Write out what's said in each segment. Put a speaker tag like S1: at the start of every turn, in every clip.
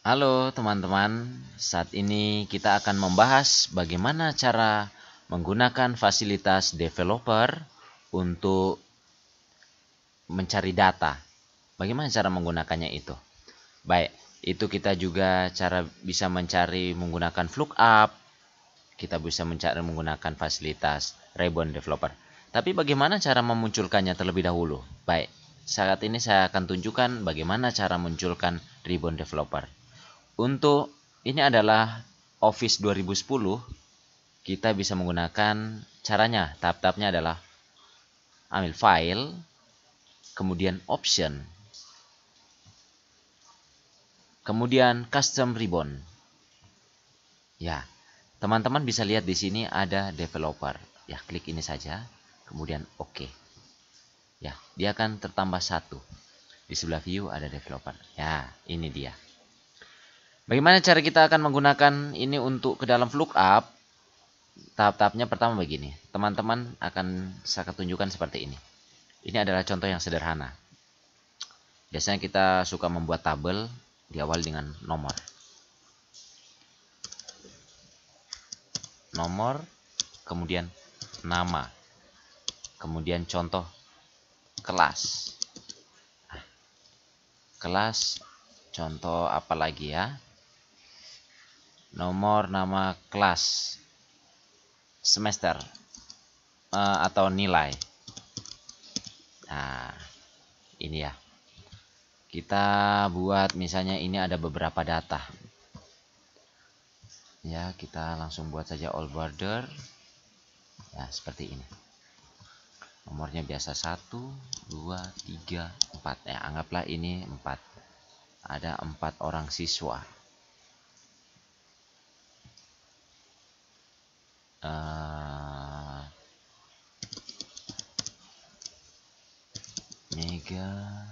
S1: Halo teman-teman, saat ini kita akan membahas bagaimana cara menggunakan fasilitas developer untuk mencari data. Bagaimana cara menggunakannya itu? Baik, itu kita juga cara bisa mencari menggunakan lookup, kita bisa mencari menggunakan fasilitas ribbon developer. Tapi bagaimana cara memunculkannya terlebih dahulu? Baik, saat ini saya akan tunjukkan bagaimana cara munculkan ribbon developer. Untuk ini adalah Office 2010, kita bisa menggunakan caranya. Tahap-tahapnya adalah ambil file, kemudian option, kemudian custom ribbon. Ya, teman-teman bisa lihat di sini ada developer. Ya, klik ini saja, kemudian OK. Ya, dia akan tertambah satu. Di sebelah view ada developer. Ya, ini dia. Bagaimana cara kita akan menggunakan ini untuk ke dalam lookup? Tahap-tahapnya pertama begini. Teman-teman akan saya tunjukkan seperti ini. Ini adalah contoh yang sederhana. Biasanya kita suka membuat tabel diawali dengan nomor. Nomor, kemudian nama. Kemudian contoh kelas. Kelas, contoh apa lagi ya? Nomor, nama, kelas, semester, atau nilai. Nah, ini ya. Kita buat misalnya ini ada beberapa data. Ya, kita langsung buat saja all border. Ya, seperti ini. Nomornya biasa 1, 2, 3, 4. Ya, anggaplah ini 4. Ada 4 orang siswa. Mega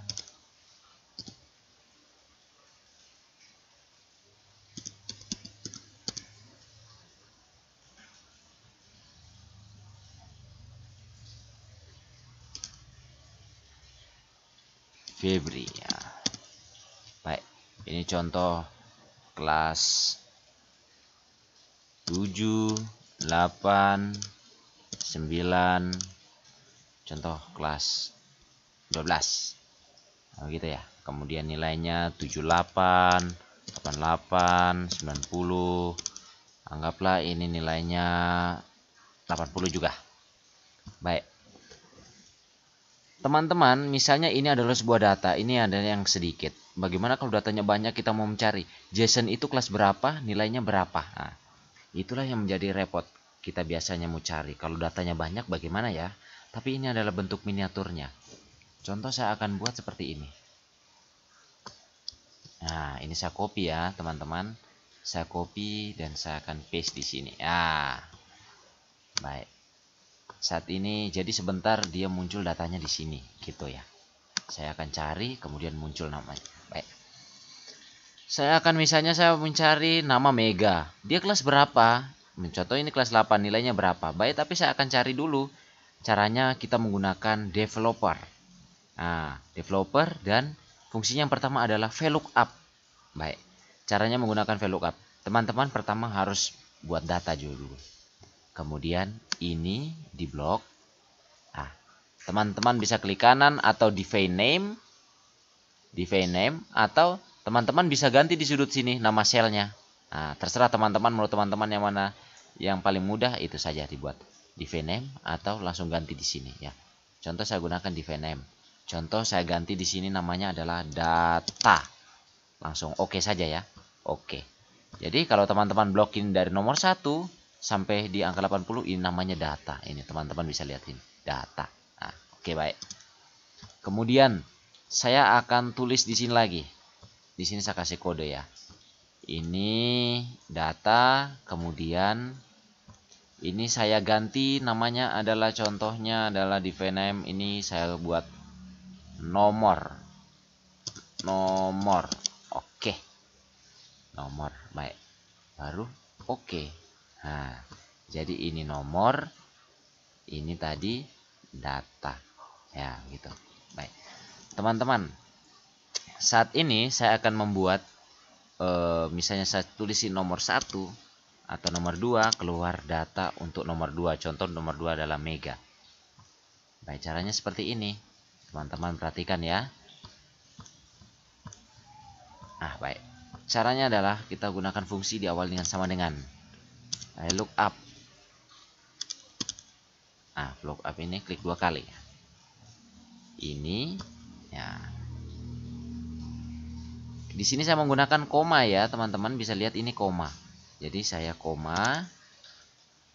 S1: Febri ya. Baik, ini contoh kelas 7, 8, 9, contoh kelas 12. Nah, gitu ya. Kemudian nilainya 78, 88, 90. Anggaplah ini nilainya 80 juga. Baik. Teman-teman, misalnya ini adalah sebuah data, ini ada yang sedikit. Bagaimana kalau datanya banyak kita mau mencari? JSON itu kelas berapa, nilainya berapa? Nah, itulah yang menjadi repot. Kita biasanya mau cari. Kalau datanya banyak bagaimana ya? Tapi ini adalah bentuk miniaturnya. Contoh saya akan buat seperti ini. Nah, ini saya copy ya, teman-teman. Saya copy dan saya akan paste di sini. Ya. Baik. Saat ini jadi sebentar dia muncul datanya di sini, gitu ya. Saya akan cari, kemudian muncul namanya. Baik. Saya akan misalnya saya mencari nama Mega. Dia kelas berapa? Contoh ini kelas 8, nilainya berapa? Baik, tapi saya akan cari dulu. Caranya kita menggunakan developer. Nah, developer dan fungsinya yang pertama adalah VLOOKUP. Baik, caranya menggunakan VLOOKUP. Teman-teman pertama harus buat data dulu. Kemudian ini di blok. Nah, teman-teman bisa klik kanan atau define name, atau teman-teman bisa ganti di sudut sini nama selnya. Nah, terserah teman-teman, menurut teman-teman yang mana yang paling mudah itu saja dibuat. Define name atau langsung ganti di sini ya. Contoh saya gunakan define name. Contoh saya ganti di sini namanya adalah data. Langsung oke saja ya. Oke. Jadi kalau teman-teman blocking dari nomor 1 sampai di angka 80 ini namanya data. Ini teman-teman bisa lihat ini, data. Nah, oke baik. Kemudian saya akan tulis di sini lagi. Di sini saya kasih kode ya. Ini data, kemudian ini saya ganti namanya adalah contohnya adalah define name, ini saya buat nomor. Oke. Nomor. Baik. Baru oke. Nah, jadi ini nomor, ini tadi data. Ya, gitu. Baik. Teman-teman, saat ini saya akan membuat misalnya saya tulisin nomor 1 atau nomor 2, keluar data untuk nomor 2. Contoh nomor 2 adalah mega. Baik, caranya seperti ini. Teman-teman perhatikan ya. Nah, baik. Caranya adalah kita gunakan fungsi di awal dengan sama dengan lookup. Nah, lookup ini klik 2 kali. Ini ya. Di sini saya menggunakan koma ya, teman-teman bisa lihat ini koma. Jadi saya koma,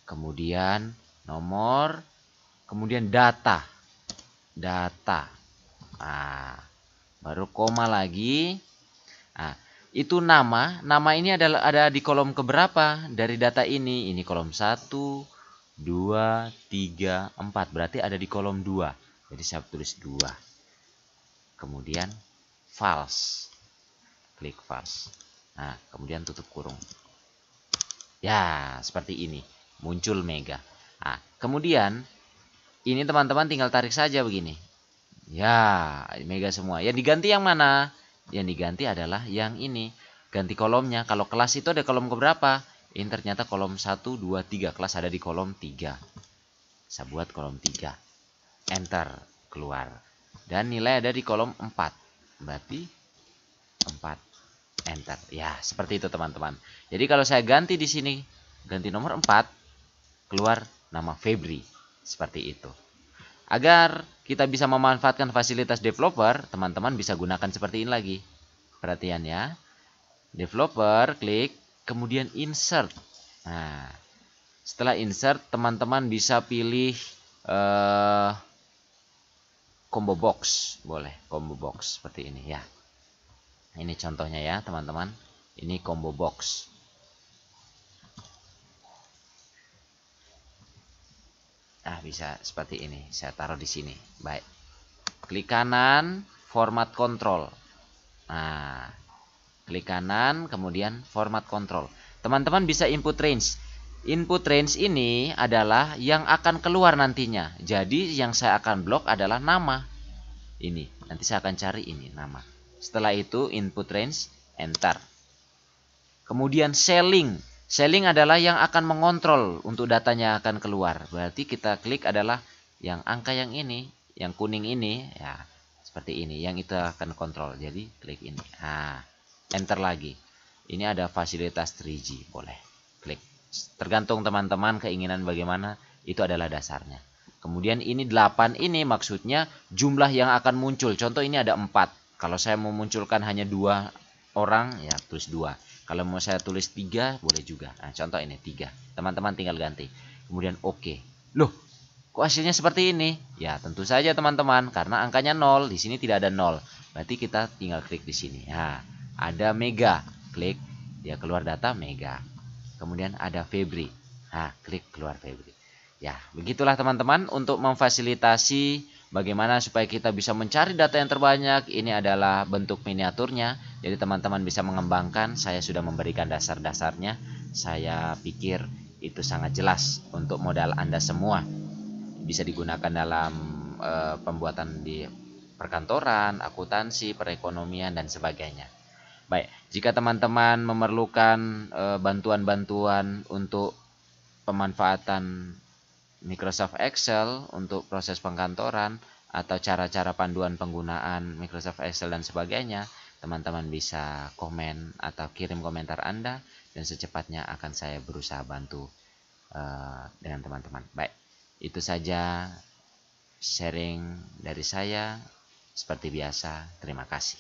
S1: kemudian nomor, kemudian data. Nah, baru koma lagi. Nah, itu nama ini ada di kolom keberapa dari data ini? Ini kolom 1, 2, 3, 4. Berarti ada di kolom 2. Jadi saya tulis 2. Kemudian false. Klik false. Nah, kemudian tutup kurung. Ya, seperti ini. Muncul mega. Nah, kemudian ini teman-teman tinggal tarik saja begini. Ya, mega semua. Yang diganti yang mana? Yang diganti adalah yang ini. Ganti kolomnya. Kalau kelas itu ada kolom keberapa? Ini ternyata kolom 1, 2, 3. Kelas ada di kolom 3. Saya buat kolom 3. Enter. Keluar. Dan nilai ada di kolom 4. Berarti 4. Enter. Ya, seperti itu teman-teman. Jadi kalau saya ganti di sini, ganti nomor 4, keluar nama Febri. Seperti itu. Agar kita bisa memanfaatkan fasilitas developer, teman-teman bisa gunakan seperti ini lagi. Perhatian ya. Developer, klik, kemudian insert. Nah, setelah insert, teman-teman bisa pilih combo box. Boleh, combo box seperti ini ya. Ini contohnya ya teman-teman. Ini combo box. Nah, bisa seperti ini. Saya taruh di sini. Baik. Klik kanan, format control. Nah, klik kanan, kemudian format control. Teman-teman bisa input range. Input range ini adalah yang akan keluar nantinya. Jadi yang saya akan blok adalah nama. Ini. Nanti saya akan cari ini nama. Setelah itu input range, enter. Kemudian selling. Selling adalah yang akan mengontrol untuk datanya akan keluar. Berarti kita klik adalah yang angka yang ini, yang kuning ini, ya seperti ini. Yang itu akan kontrol. Jadi klik ini. Nah, enter lagi. Ini ada fasilitas 3G, boleh klik. Tergantung teman-teman keinginan bagaimana, itu adalah dasarnya. Kemudian ini 8 ini maksudnya jumlah yang akan muncul. Contoh ini ada 4. Kalau saya mau munculkan hanya 2 orang, ya tulis 2. Kalau mau saya tulis 3, boleh juga. Nah, contoh ini 3. Teman-teman tinggal ganti. Kemudian oke. Loh, kok hasilnya seperti ini? Ya, tentu saja teman-teman. Karena angkanya 0. Di sini tidak ada 0. Berarti kita tinggal klik di sini. Nah, ada mega. Klik, dia keluar data mega. Kemudian ada Febri. Nah, klik keluar Febri. Ya, begitulah teman-teman untuk memfasilitasi bagaimana supaya kita bisa mencari data yang terbanyak. Ini adalah bentuk miniaturnya. Jadi teman-teman bisa mengembangkan. Saya sudah memberikan dasar-dasarnya. Saya pikir itu sangat jelas untuk modal Anda semua. Bisa digunakan dalam pembuatan di perkantoran, akuntansi, perekonomian, dan sebagainya. Baik, jika teman-teman memerlukan bantuan-bantuan untuk pemanfaatan Microsoft Excel untuk proses pengkantoran atau cara-cara panduan penggunaan Microsoft Excel dan sebagainya, teman-teman bisa komen atau kirim komentar Anda dan secepatnya akan saya berusaha bantu dengan teman-teman. Baik, itu saja sharing dari saya. Seperti biasa, terima kasih.